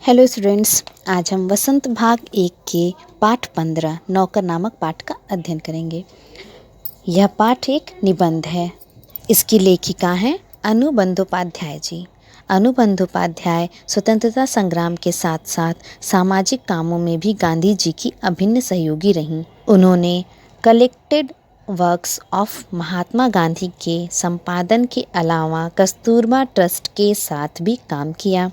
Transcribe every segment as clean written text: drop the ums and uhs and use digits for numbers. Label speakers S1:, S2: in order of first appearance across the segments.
S1: Hello students, आज हम वसंत भाग 1 के पाठ 15 नौकर नामक पाठ का अध्ययन करेंगे। यह पाठ एक निबंध है। इसकी लेखिका हैं अनु बंदोपाध्याय जी। अनु बंदोपाध्याय स्वतंत्रता संग्राम के साथ साथ सामाजिक कामों में भी गांधी जी की अभिन्न सहयोगी रहीं। उन्होंने collected works of Mahatma Gandhi के संपादन के अलावा कस्तूरबा ट्रस्ट के साथ भी काम किया।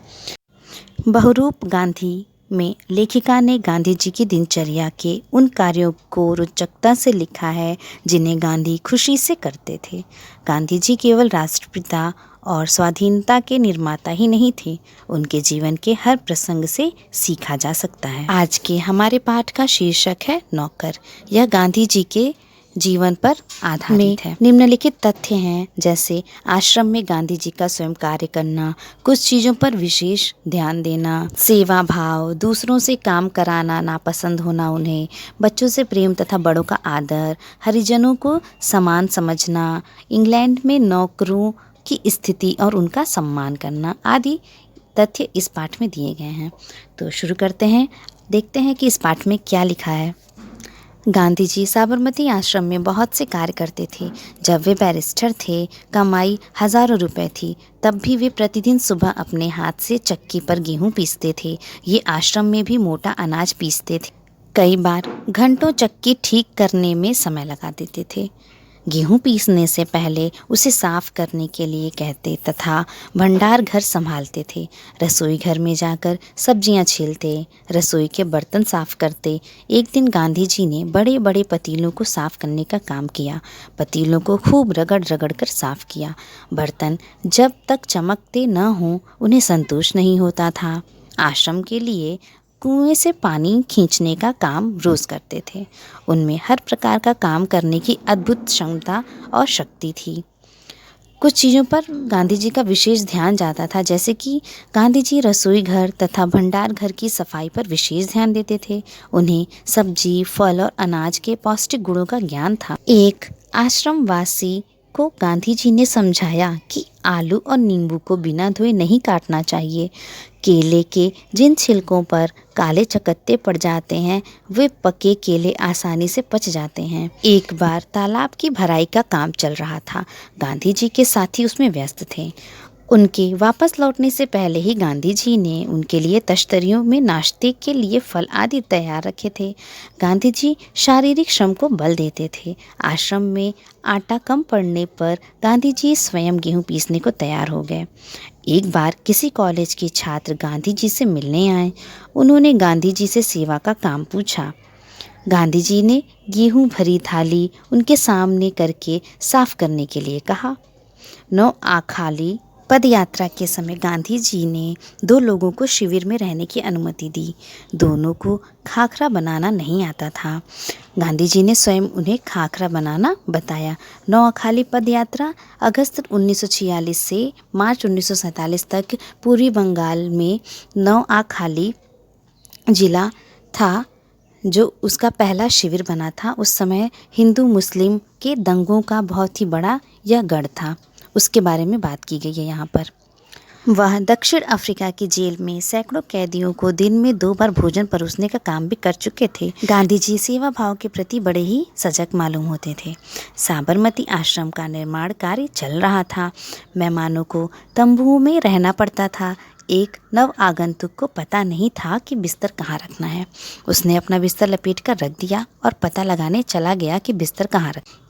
S1: बहुरूप गांधी में लेखिका ने गांधी जी की दिनचर्या के उन कार्यों को रोचकता से लिखा है जिन्हें गांधी खुशी से करते थे। गांधी जी केवल राष्ट्रपिता और स्वाधीनता के निर्माता ही नहीं थे, उनके जीवन के हर प्रसंग से सीखा जा सकता है। आज के हमारे पाठ का शीर्षक है नौकर। यह गांधी जी के जीवन पर आधारित है। निम्नलिखित तथ्य हैं, जैसे आश्रम में गांधी जी का स्वयं कार्य करना, कुछ चीज़ों पर विशेष ध्यान देना, सेवा भाव, दूसरों से काम कराना नापसंद होना उन्हें, बच्चों से प्रेम तथा बड़ों का आदर, हरिजनों को समान समझना, इंग्लैंड में नौकरों की स्थिति और उनका सम्मान करना आदि तथ्य इस पाठ में दिए गए हैं। तो शुरू करते हैं, देखते हैं कि इस पाठ में क्या लिखा है। गांधी जी साबरमती आश्रम में बहुत से कार्य करते थे। जब वे बैरिस्टर थे, कमाई हजारों रुपए थी, तब भी वे प्रतिदिन सुबह अपने हाथ से चक्की पर गेहूं पीसते थे। ये आश्रम में भी मोटा अनाज पीसते थे। कई बार घंटों चक्की ठीक करने में समय लगा देते थे। गेहूं पीसने से पहले उसे साफ करने के लिए कहते तथा भंडार घर संभालते थे। रसोई घर में जाकर सब्जियां छीलते, रसोई के बर्तन साफ करते। एक दिन गांधी जी ने बड़े बड़े पतीलों को साफ करने का काम किया। पतीलों को खूब रगड़ रगड़ कर साफ किया। बर्तन जब तक चमकते न हों उन्हें संतोष नहीं होता था। आश्रम के लिए कुएं से पानी खींचने का काम रोज करते थे। उनमें हर प्रकार का काम करने की अद्भुत क्षमता और शक्ति थी। कुछ चीज़ों पर गांधी जी का विशेष ध्यान जाता था, जैसे कि गांधी जी रसोई घर तथा भंडार घर की सफाई पर विशेष ध्यान देते थे। उन्हें सब्जी, फल और अनाज के पौष्टिक गुणों का ज्ञान था। एक आश्रमवासी को गांधी जी ने समझाया कि आलू और नींबू को बिना धोए नहीं काटना चाहिए। केले के जिन छिलकों पर काले चकत्ते पड़ जाते हैं, वे पके केले आसानी से पच जाते हैं। एक बार तालाब की भराई का काम चल रहा था। गांधी जी के साथी उसमें व्यस्त थे। उनके वापस लौटने से पहले ही गांधी जी ने उनके लिए तश्तरियों में नाश्ते के लिए फल आदि तैयार रखे थे। गांधी जी शारीरिक श्रम को बल देते थे। आश्रम में आटा कम पड़ने पर गांधी जी स्वयं गेहूं पीसने को तैयार हो गए। एक बार किसी कॉलेज के छात्र गांधी जी से मिलने आए। उन्होंने गांधी जी से सेवा का काम पूछा। गांधी जी ने गेहूं भरी थाली उनके सामने करके साफ करने के लिए कहा। नौ आखाली पद यात्रा के समय गांधी जी ने दो लोगों को शिविर में रहने की अनुमति दी। दोनों को खाखरा बनाना नहीं आता था। गांधी जी ने स्वयं उन्हें खाखरा बनाना बताया। नौ आखाली पद यात्रा अगस्त 1946 से मार्च 1947 तक पूर्वी बंगाल में नौ आखाली जिला था, जो उसका पहला शिविर बना था। उस समय हिंदू मुस्लिम के दंगों का बहुत ही बड़ा यह गढ़ था। उसके बारे में बात की गई है यहाँ पर। वह दक्षिण अफ्रीका की जेल में सैकड़ों कैदियों को दिन में 2 बार भोजन परोसने का काम भी कर चुके थे। गांधी जी सेवा भाव के प्रति बड़े ही सजग मालूम होते थे। साबरमती आश्रम का निर्माण कार्य चल रहा था। मेहमानों को तंबुओं में रहना पड़ता था। एक नव आगंतुक को पता नहीं था कि बिस्तर कहाँ रखना है। उसने अपना बिस्तर लपेट कर रख दिया और पता लगाने चला गया कि बिस्तर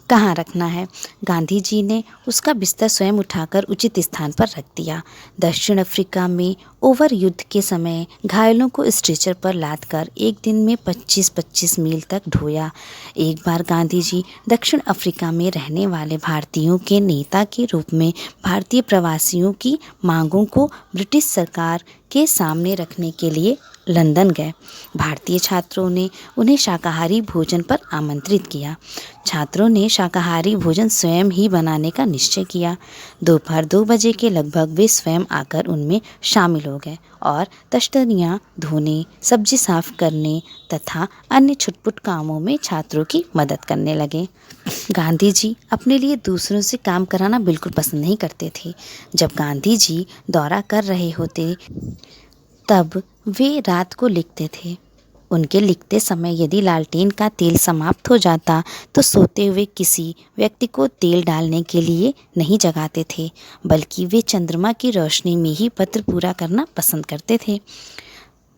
S1: कहाँ रखना है। गांधी जी ने उसका बिस्तर स्वयं उठाकर उचित स्थान पर रख दिया। दक्षिण अफ्रीका में ओवर युद्ध के समय घायलों को स्ट्रेचर पर लादकर एक दिन में 25-25 मील तक ढोया। एक बार गांधी जी दक्षिण अफ्रीका में रहने वाले भारतीयों के नेता के रूप में भारतीय प्रवासियों की मांगों को ब्रिटिश सरकार के सामने रखने के लिए लंदन गए। भारतीय छात्रों ने उन्हें शाकाहारी भोजन पर आमंत्रित किया। छात्रों ने शाकाहारी भोजन स्वयं ही बनाने का निश्चय किया। दोपहर 2 बजे के लगभग वे स्वयं आकर उनमें शामिल हो गए और तश्तरियाँ धोने, सब्जी साफ करने तथा अन्य छुटपुट कामों में छात्रों की मदद करने लगे। गांधी जी अपने लिए दूसरों से काम कराना बिल्कुल पसंद नहीं करते थे। जब गांधी जी दौरा कर रहे होते तब वे रात को लिखते थे। उनके लिखते समय यदि लालटेन का तेल समाप्त हो जाता तो सोते हुए किसी व्यक्ति को तेल डालने के लिए नहीं जगाते थे, बल्कि वे चंद्रमा की रोशनी में ही पत्र पूरा करना पसंद करते थे।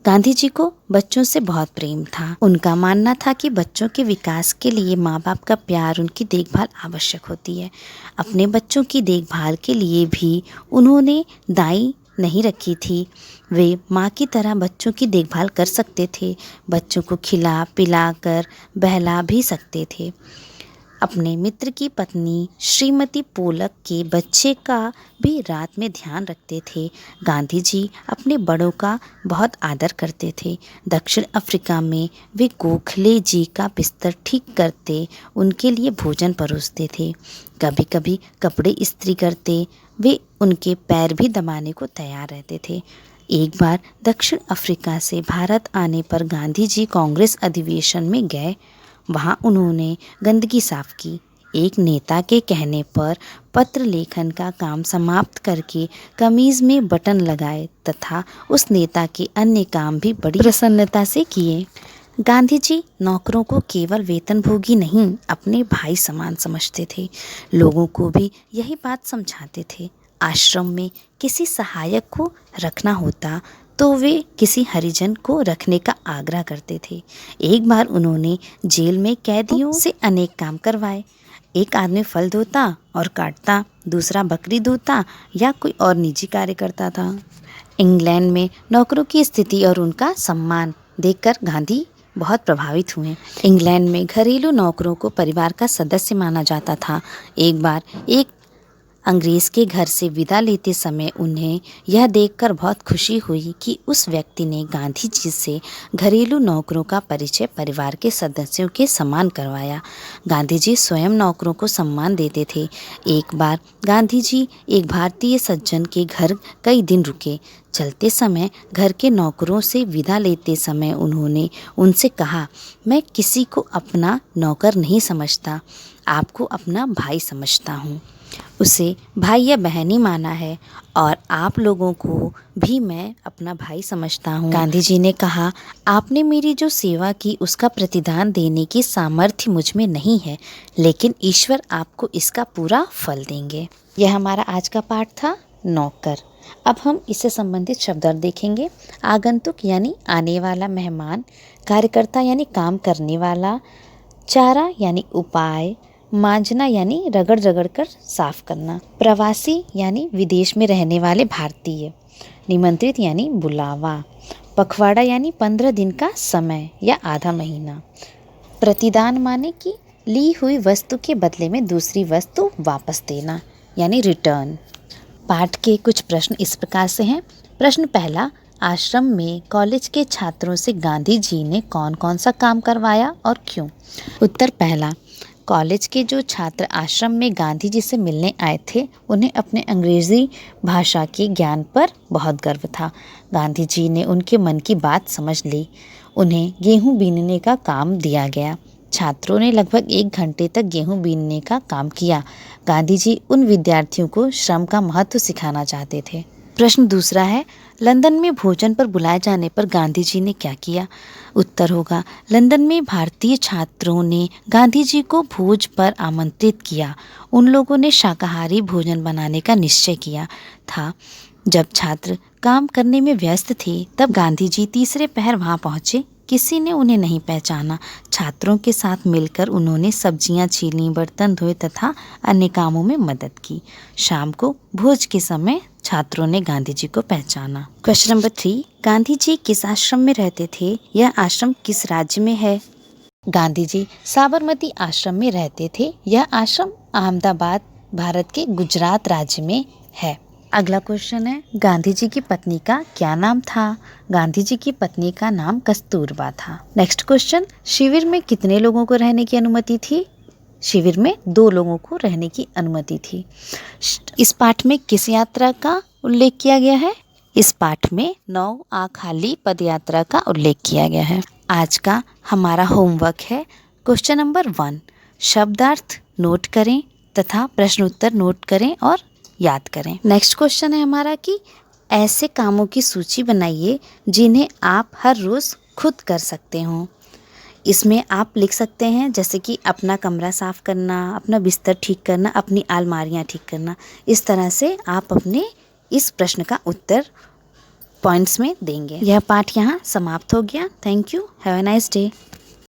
S1: गांधी जी को बच्चों से बहुत प्रेम था। उनका मानना था कि बच्चों के विकास के लिए माँ बाप का प्यार, उनकी देखभाल आवश्यक होती है। अपने बच्चों की देखभाल के लिए भी उन्होंने दाई नहीं रखी थी। वे माँ की तरह बच्चों की देखभाल कर सकते थे, बच्चों को खिला पिला कर बहला भी सकते थे। अपने मित्र की पत्नी श्रीमती पोलक के बच्चे का भी रात में ध्यान रखते थे। गांधी जी अपने बड़ों का बहुत आदर करते थे। दक्षिण अफ्रीका में वे गोखले जी का बिस्तर ठीक करते, उनके लिए भोजन परोसते थे, कभी कभी कपड़े इस्त्री करते। वे उनके पैर भी दबाने को तैयार रहते थे। एक बार दक्षिण अफ्रीका से भारत आने पर गांधी जी कांग्रेस अधिवेशन में गए। वहाँ उन्होंने गंदगी साफ की। एक नेता के कहने पर पत्र लेखन का काम समाप्त करके कमीज में बटन लगाए तथा उस नेता के अन्य काम भी बड़ी प्रसन्नता से किए। गांधी जी नौकरों को केवल वेतनभोगी नहीं, अपने भाई समान समझते थे। लोगों को भी यही बात समझाते थे। आश्रम में किसी सहायक को रखना होता तो वे किसी हरिजन को रखने का आग्रह करते थे। एक बार उन्होंने जेल में कैदियों से अनेक काम करवाए। एक आदमी फल धोता और काटता, दूसरा बकरी धोता या कोई और निजी कार्य करता था। इंग्लैंड में नौकरों की स्थिति और उनका सम्मान देखकर गांधी बहुत प्रभावित हुए। इंग्लैंड में घरेलू नौकरों को परिवार का सदस्य माना जाता था। एक बार एक अंग्रेज़ के घर से विदा लेते समय उन्हें यह देखकर बहुत खुशी हुई कि उस व्यक्ति ने गांधी जी से घरेलू नौकरों का परिचय परिवार के सदस्यों के समान करवाया। गांधी जी स्वयं नौकरों को सम्मान देते थे। एक बार गांधी जी एक भारतीय सज्जन के घर कई दिन रुके। चलते समय घर के नौकरों से विदा लेते समय उन्होंने उनसे कहा, मैं किसी को अपना नौकर नहीं समझता, आपको अपना भाई समझता हूँ। उसे भाई या बहन ही माना है और आप लोगों को भी मैं अपना भाई समझता हूँ। गांधी जी ने कहा, आपने मेरी जो सेवा की उसका प्रतिदान देने की सामर्थ्य मुझ में नहीं है, लेकिन ईश्वर आपको इसका पूरा फल देंगे। यह हमारा आज का पाठ था, नौकर। अब हम इससे संबंधित शब्दार्थ देखेंगे। आगंतुक यानी आने वाला मेहमान, कार्यकर्ता यानी काम करने वाला, चारा यानी उपाय, मांजना यानी रगड़ रगड़ कर साफ करना, प्रवासी यानी विदेश में रहने वाले भारतीय, निमंत्रित यानी बुलावा, पखवाड़ा यानी 15 दिन का समय या आधा महीना, प्रतिदान माने कि ली हुई वस्तु के बदले में दूसरी वस्तु वापस देना यानी रिटर्न। पाठ के कुछ प्रश्न इस प्रकार से हैं। प्रश्न पहला, आश्रम में कॉलेज के छात्रों से गांधी जी ने कौन कौन सा काम करवाया और क्यों? उत्तर पहला, कॉलेज के जो छात्र आश्रम में गांधी जी से मिलने आए थे, उन्हें अपने अंग्रेज़ी भाषा के ज्ञान पर बहुत गर्व था। गांधी जी ने उनके मन की बात समझ ली। उन्हें गेहूं बीनने का काम दिया गया। छात्रों ने लगभग 1 घंटे तक गेहूं बीनने का काम किया। गांधी जी उन विद्यार्थियों को श्रम का महत्व सिखाना चाहते थे। प्रश्न दूसरा है, लंदन में भोजन पर बुलाए जाने पर गांधी जी ने क्या किया? उत्तर होगा, लंदन में भारतीय छात्रों ने गांधी जी को भोज पर आमंत्रित किया। उन लोगों ने शाकाहारी भोजन बनाने का निश्चय किया था। जब छात्र काम करने में व्यस्त थे, तब गांधी जी तीसरे पहर वहां पहुंचे। किसी ने उन्हें नहीं पहचाना। छात्रों के साथ मिलकर उन्होंने सब्जियां छीलीं, बर्तन धोए तथा अन्य कामों में मदद की। शाम को भोज के समय छात्रों ने गांधी जी को पहचाना। क्वेश्चन नंबर 3, गांधी जी किस आश्रम में रहते थे? यह आश्रम किस राज्य में है? गांधी जी साबरमती आश्रम में रहते थे। यह आश्रम अहमदाबाद, भारत के गुजरात राज्य में है। अगला क्वेश्चन है, गांधी जी की पत्नी का क्या नाम था? गांधी जी की पत्नी का नाम कस्तूरबा था। नेक्स्ट क्वेश्चन, शिविर में कितने लोगों को रहने की अनुमति थी? शिविर में 2 लोगों को रहने की अनुमति थी। इस पाठ में किस यात्रा का उल्लेख किया गया है? इस पाठ में नौआखाली पदयात्रा का उल्लेख किया गया है। आज का हमारा होमवर्क है क्वेश्चन नंबर 1, शब्दार्थ नोट करें तथा प्रश्न उत्तर नोट करें और याद करें। नेक्स्ट क्वेश्चन है हमारा कि ऐसे कामों की सूची बनाइए जिन्हें आप हर रोज़ खुद कर सकते हो। इसमें आप लिख सकते हैं जैसे कि अपना कमरा साफ़ करना, अपना बिस्तर ठीक करना, अपनी अलमारियाँ ठीक करना। इस तरह से आप अपने इस प्रश्न का उत्तर पॉइंट्स में देंगे। यह पाठ यहाँ समाप्त हो गया। Thank you. Have a nice day.